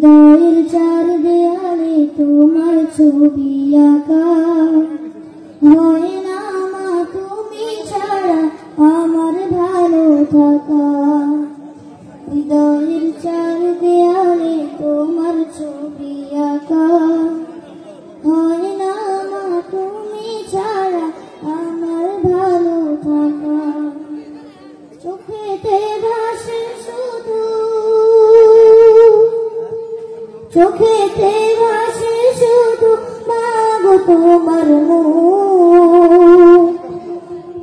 হৃদয়ের চার দেয়ালে তোমার ছবি আঁকা, হয় না মা তুমি ছাড়া আমার ভালো থাকা। হৃদয়ের চার দেয়ালে তোমার ছবি আঁকা, হয় না মা তুমি ছাড়া আমার ভালো থাকা। চোখেতে ভাসে শুধু, চোখেতে ভাসে শুধু মাগো তোমার মুখ।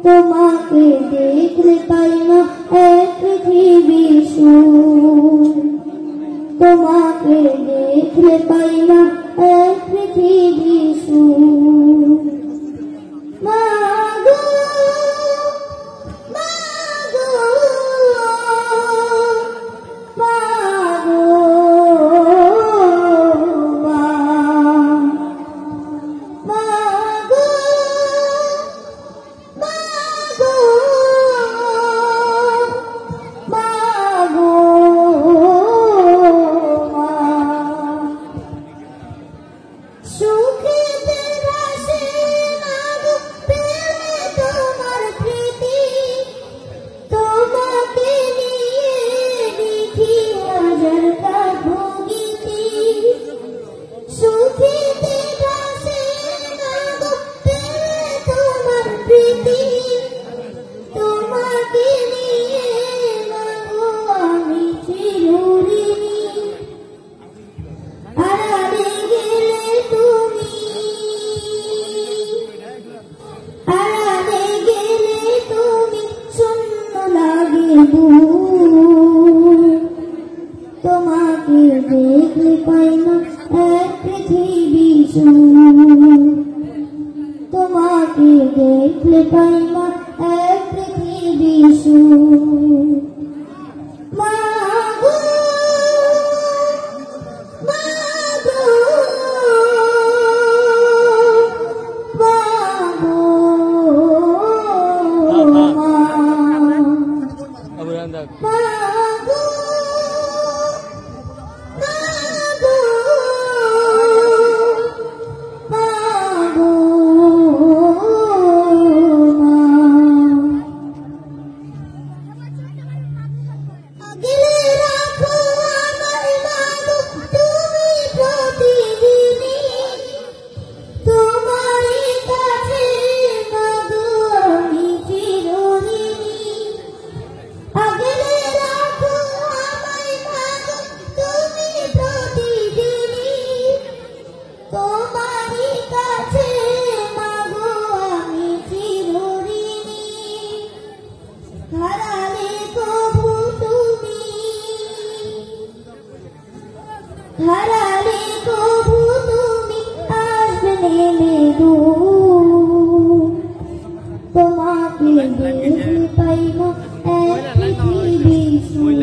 তোমাকে দেখলে পাই না এক পৃথিবী সুখ, তোমাকে দেখলে পাই না এক পৃথিবী সুখ। মাগো মাগো মাগো মাগো মাগো মা। সুখেতে ভাসে মাগো পেলে তোমার প্রীতি, তোমাকে নিয়ে লিখি হাজারটা ভঙ্গিতি। সুখেতে ভাসে মাগো পেলে তোমার প্রীতি, তোমাকে নিয়ে মাগো আমি চিরঋণী। আড়ালে গেলে তুমি, আড়ালে গেলে তুমি শূন্য লাগে বুক। তোমাকে দেখলে পাই না এক পৃথিবী সুখ, তোমাকে দেখলে পাই না এক পৃথিবী সুখ। মাগো মাগো মাগো মা। মাগো মাগো মাগো মা। আগলে রাখো আমার মাগো তুমি প্রতিদিনই, তোমারই কাছে মাগো আমি চিরঋণী। আগলে রাখো আমায় মাগো তুমি প্রতিদিনই, তোমারই কাছে মাগো আমি চিরঋণী। হারালে কবু তুমি, হারালে কবু তুমি আসবে নেমে দূর। তোমাকে দেখলে পাই না এক পৃথিবী সুখ,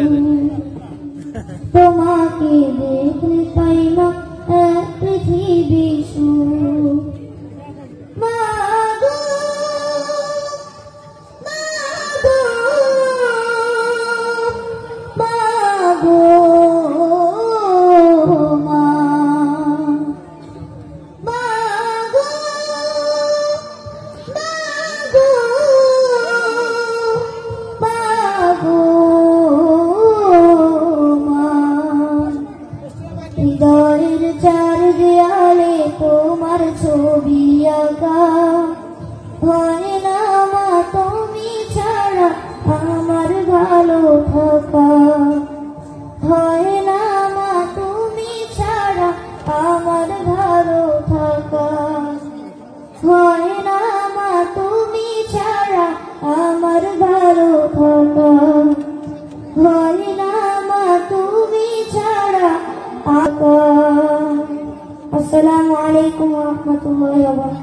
তোমাকে দেখলে পাই না এক পৃথিবী সুখ। মাগো মাগো মাগো মা। মাগো মাগো মাগো মা। হৃদয়ের চার দেয়ালে তোমার ছবি আঁকা, হয় না মা তুমি ছাড়া আমার ভালো থাকা। হয় না মা তুমি ছাড়া আমার ভালো থাকা। হয় না মা তুমি ছাড়া আমার ভালো থাকা। হয় না মা তুমি ছাড়া আকা। আসসালামু আলাইকুম ওয়া রাহমাতুল্লাহি ওয়া বারাকাতুহু।